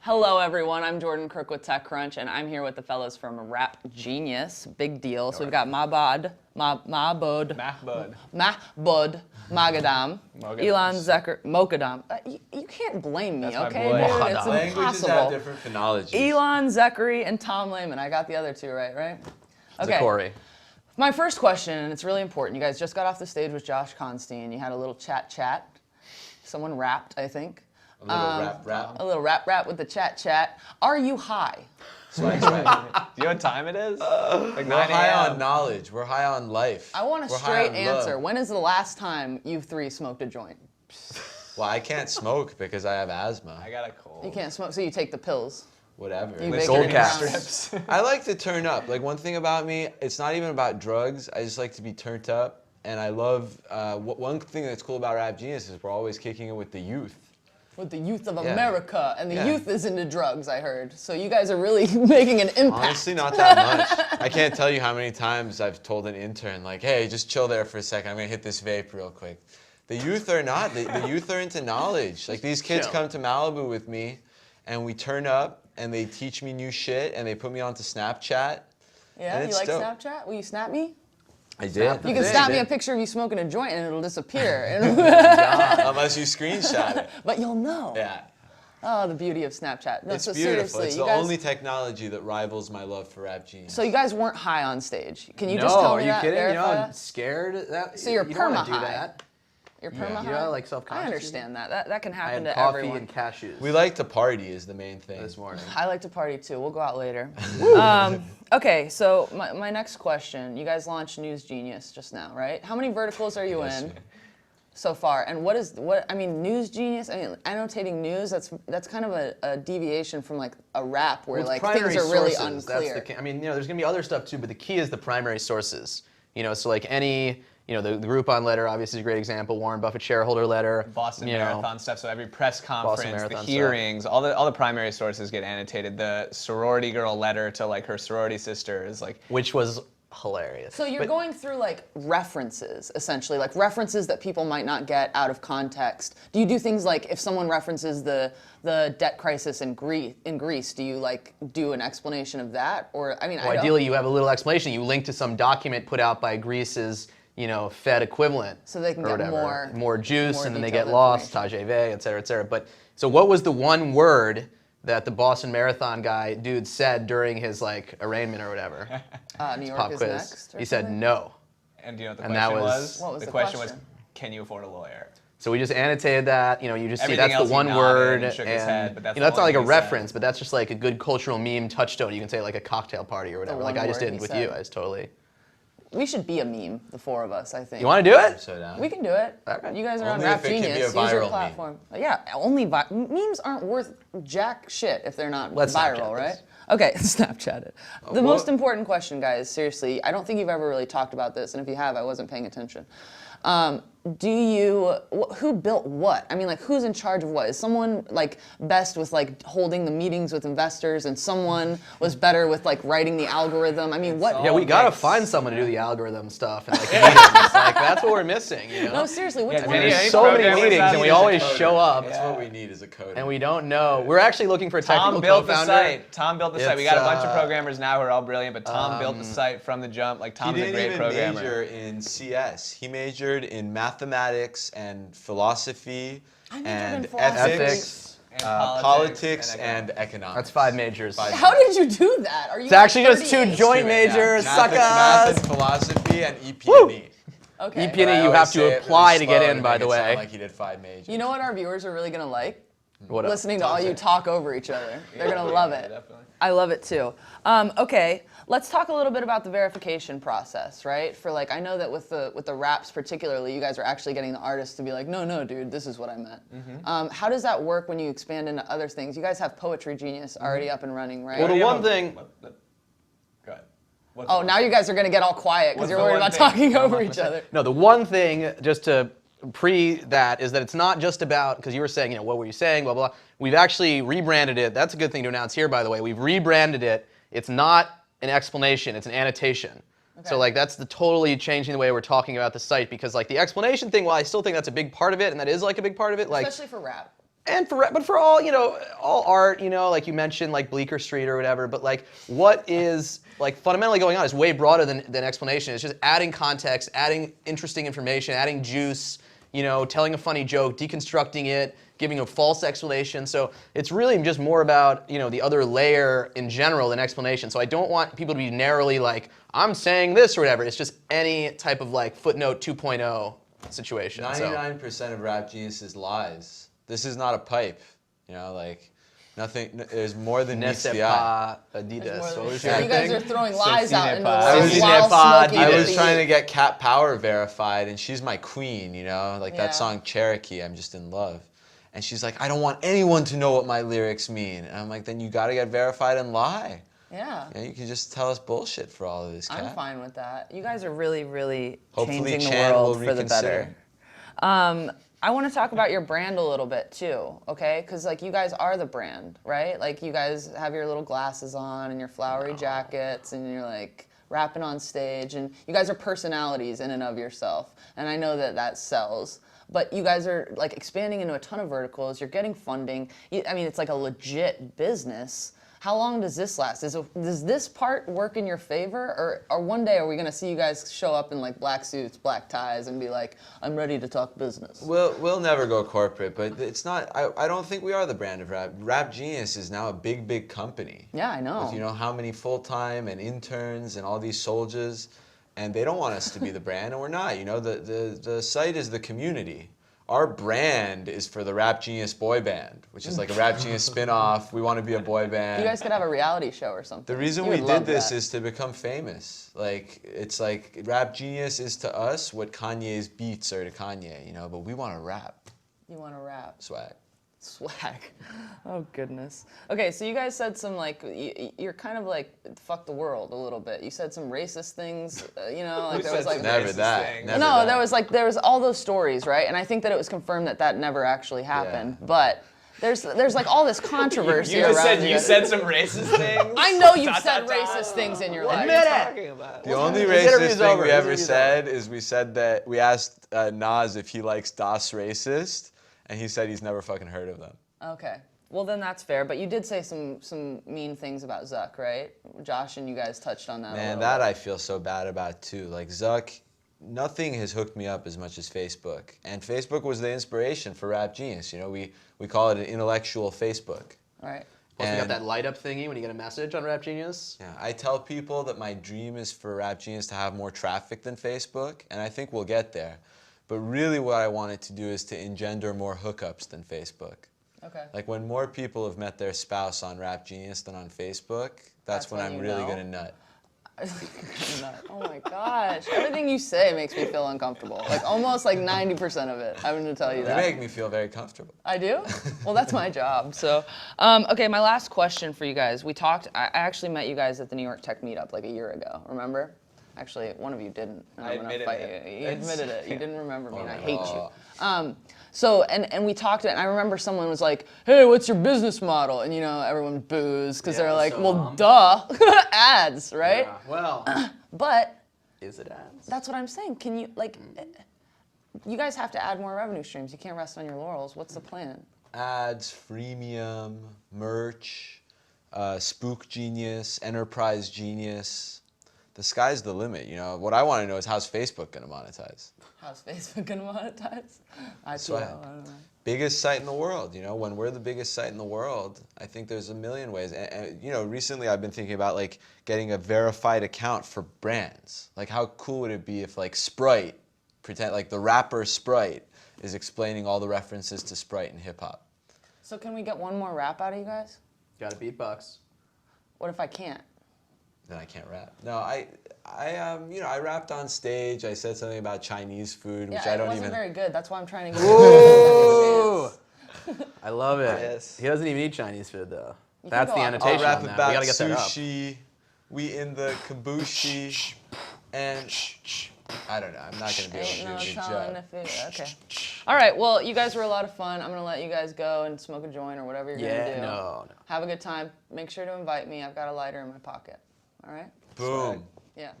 Hello, everyone. I'm Jordan Crook with TechCrunch, and I'm here with the fellows from Rap Genius. Big deal. So we've got Mahbod Magadam, Elon Zecker, Mokadam. You can't blame me, That's okay, my boy. dude? It's Languages impossible. have different phonologies. Elon, Zachary, and Tom Lehman. I got the other two right? Okay. Zachary. My first question, and it's really important. You guys just got off the stage with Josh Constein. You had a little chat. Someone rapped, I think. A little rap. A little rap with the chat. Are you high? Swag. Do you know what time it is? Like We're 9 high a.m. on knowledge. We're high on life. I want a We're high straight on answer. love. When is the last time you three smoked a joint? Well, I can't smoke because I have asthma. I got a cold. You can't smoke, so you take the pills. Whatever. You With make gold it in caps. rounds. Strips. I like to turn up. Like, one thing about me, it's not even about drugs. I just like to be turned up. And I love, one thing that's cool about Rap Genius is we're always kicking it with the youth. With the youth of Yeah. America, and the Yeah. youth is into drugs, I heard. So you guys are really making an impact. Honestly, not that much. I can't tell you how many times I've told an intern, like, hey, just chill there for a second. I'm going to hit this vape real quick. The youth are not. The youth are into knowledge. Like, these kids come to Malibu with me, and we turn up, and they teach me new shit, and they put me onto Snapchat. Yeah, and you like dope. Snapchat? Will you snap me? I did. You can snap me a picture of you smoking a joint, and it'll disappear. Unless you screenshot it. But you'll know. Yeah. Oh, the beauty of Snapchat. No, It's so beautiful. seriously, It's you the guys, only technology that rivals my love for Rap Genius. So you guys weren't high on stage. Can you No, just tell are me you that? kidding? Verify I'm that? scared. So you're you don't wanna do perma-high. that. You're Yeah. perma high? You know, like self-conscious. I understand that. That can I happen had to coffee everyone. and cashews. we like to party is the main thing. this morning. I like to party too. We'll go out later. Okay, so my next question. You guys launched News Genius just now, right? How many verticals are you in so far? And News Genius, annotating news, that's kind of a deviation from like a rap where Well, like it's things primary are really sources. That's unclear. there's going to be other stuff too, but the key is the primary sources. So like any, the Groupon letter obviously is a great example. Warren Buffett shareholder letter. Boston you know. Marathon stuff. So every press conference, the Marathon stuff. hearings, all the primary sources get annotated. The sorority girl letter to like her sorority sister is like. Which was hilarious. So you're going through like references, essentially, like references that people might not get out of context. Do you do things like if someone references the debt crisis in Greece, do you like do an explanation of that? Or Ideally, you have a little explanation. You link to some document put out by Greece's, Fed equivalent. So they can or get whatever. more juice, more and then they detailed get lost, information. TGV, et cetera, et cetera. But so what was the one word that the Boston Marathon dude said during his like arraignment or whatever? New York Pop is quiz. next. Or He said something? no. And do you know what the And question that was? was- What was the the question question? was, can you afford a lawyer? So we just annotated that. You just see Everything that's else the he one nodded word, and shook his head, but that's the that's not only like a thing he said. reference, but that's just like a good cultural meme touchstone. You can say like a cocktail party or whatever. Like one I just word did he with said. you. I just totally. We should be a meme, the four of us, I think. You want to do it? So down. We can do it. Okay. You guys are on Only Rap if it can be a Genius. Use your viral meme. platform. Yeah, only memes aren't worth jack shit if they're not Let's viral, Snapchat right? this. Okay, Snapchat it. The well- most important question, guys, seriously, I don't think you've ever really talked about this, and if you have, I wasn't paying attention. Who built what? I mean, like, who's in charge of what? Is someone, like, best with, like, holding the meetings with investors, and someone was better with, like, writing the algorithm? I mean, what? Yeah, we gotta mixed. find someone to do the algorithm stuff and like meetings. Like that's what we're missing. No, seriously, which Yeah, one? Vinny, is- any There's so many programmers meetings out and we there? always show up That's what we need is a coder. and we don't know. We're actually looking for a technical Tom built the co-founder. site. Tom built the site. We got a bunch of It's, programmers now who are all brilliant, but Tom built the site from the jump. Like He Tom's a didn't great even programmer. major in CS. He majored in mathematics and philosophy I majored in and philosophy. Ethics. And politics and economics. That's 5 majors. How did you do that? Are you It's actually just 2 38? joint majors, Math and suckers. philosophy and EP&E. Okay. EP&E. But I you always have say to it apply really to get slow in, to by make the it sound way. like he did 5 majors. You know what our viewers are really gonna like? What up? Listening to all you talk over each other. They're gonna love it. Definitely. I love it too. Okay, let's talk a little bit about the verification process, right? For like, I know that with the raps particularly, you guys are actually getting the artists to be like, no, dude, this is what I meant. How does that work when you expand into other things? You guys have Poetry Genius already up and running, right? Well, the Yeah, one but- thing. Go ahead. What's Oh, the- now you guys are gonna get all quiet because What's you're the worried one about thing? talking No, I'm over not each gonna other. No, the one thing, just to pre that, is that it's not just about, because you were saying, what were you saying, blah, blah. We've actually rebranded it. That's a good thing to announce here, by the way. We've rebranded it. It's not an explanation, it's an annotation. So like that's the totally changing the way we're talking about the site, because like the explanation thing, while I still think that's a big part of it, and that is like a big part of it, like Especially for rap. And but for all, all art, like you mentioned, like Bleecker Street or whatever, but like what is like fundamentally going on is way broader than explanation. It's just adding context, adding interesting information, adding juice, telling a funny joke, deconstructing it, giving a false explanation. So it's really just more about, the other layer in general than explanation. So I don't want people to be narrowly like, I'm saying this or whatever. It's just any type of like footnote 2.0 situation. 99% of Rap Genius is lies. This is not a pipe, like nothing. There's more than meets the eye. Adidas. More What than- was you guys are throwing lies out into the I world was- while smoking I the was weed. trying to get Cat Power verified, and she's my queen, like Yeah. that song Cherokee, I'm just in love. And she's like, I don't want anyone to know what my lyrics mean. And I'm like, then you gotta get verified and lie. Yeah. You can just tell us bullshit for all of this, Cat. I'm fine with that. You guys are really, really Hopefully changing the Chan will world for the better. reconsider. I want to talk about your brand a little bit too, okay? Because like you guys are the brand, right? Like you guys have your little glasses on and your flowery jackets, and you're like rapping on stage, and you guys are personalities in and of yourself. And I know that sells. But you guys are like expanding into a ton of verticals. You're getting funding. I mean, it's like a legit business. How long does this last? Does this part work in your favor, or one day are we gonna see you guys show up in like black suits, black ties, and be like, "I'm ready to talk business"? We'll never go corporate, but it's not. I don't think we are the brand of rap. Rap Genius is now a big company. Yeah, I know. With how many full-time and interns and all these soldiers, and they don't want us to be the brand, and we're not. The site is the community. Our brand is for the Rap Genius boy band, which is like a Rap Genius spin-off. We want to be a boy band. You guys could have a reality show or something. The reason You we would did love this that. is to become famous. Like, it's like Rap Genius is to us what Kanye's beats are to Kanye, but we want to rap. You want to rap. Swag. Swag. Oh, goodness. Okay, so you guys said some, like, you're kind of like, fuck the world a little bit. You said some racist things, like there was like... Never racist that. thing. Never No, that. there was all those stories, right? And I think that it was confirmed that never actually happened. Yeah. But there's like all this controversy You around just said you guys. said some racist things. I know you've Dot, said dot, dot. racist things in your life. What are you talking about? The only This interview's racist thing over. we This ever interview's said is we said that we asked Nas if he likes Das Racist, and he said he's never fucking heard of them. Okay. Well, then that's fair. But you did say some mean things about Zuck, right? Josh and you guys touched on that a Man, little that bit. I feel so bad about too. Like Zuck, nothing has hooked me up as much as Facebook. And Facebook was the inspiration for Rap Genius. We call it an intellectual Facebook. All right. Plus, we got And- that light up thingy when you get a message on Rap Genius. Yeah, I tell people that my dream is for Rap Genius to have more traffic than Facebook, and I think we'll get there. But really what I want it to do is to engender more hookups than Facebook. Okay. Like when more people have met their spouse on Rap Genius than on Facebook, that's when when I'm you really know. gonna nut. Oh my gosh. Everything you say makes me feel uncomfortable. Like almost like 90% of it. I'm going to tell you You that. make me feel very comfortable. I do? Well, that's my job. So, okay, my last question for you guys. I actually met you guys at the New York Tech Meetup like a year ago, remember? Actually, one of you didn't. and I I'm gonna admitted fight it. you. You admitted it. You didn't remember me, and I hate Oh. you. So, and we talked, and I remember someone was like, hey, what's your business model? And, everyone boos, because they're like, so well, duh, ads, right? Yeah. Well, But is it ads? that's what I'm saying. Can you, you guys have to add more revenue streams. You can't rest on your laurels. What's the plan? Ads, freemium, merch, Spook Genius, Enterprise Genius. The sky's the limit, What I want to know is how's Facebook gonna monetize? How's Facebook gonna monetize? IPO, Swag. I don't know. Biggest site in the world, when we're the biggest site in the world, I think there's a million ways. And recently I've been thinking about like getting a verified account for brands. Like how cool would it be if like Sprite, pretend like the rapper Sprite is explaining all the references to Sprite in hip hop. So can we get one more rap out of you guys? Got a beatbox. What if I can't? Then I can't rap. No, I rapped on stage. I said something about Chinese food, which Yeah, I it don't wasn't even. very good. That's why I'm trying to get Ooh. I love it. Yes. He doesn't even eat Chinese food though. can That's go the off. annotation I'll rap on that. about We gotta get that up. sushi. We in the kabushi, and I don't know. I'm not gonna be able to Ain't do no a good telling job. if it. Okay. All right. Well, you guys were a lot of fun. I'm gonna let you guys go and smoke a joint or whatever you're gonna Yeah, do. no. Have a good time. Make sure to invite me. I've got a lighter in my pocket. All right. Boom. Yeah.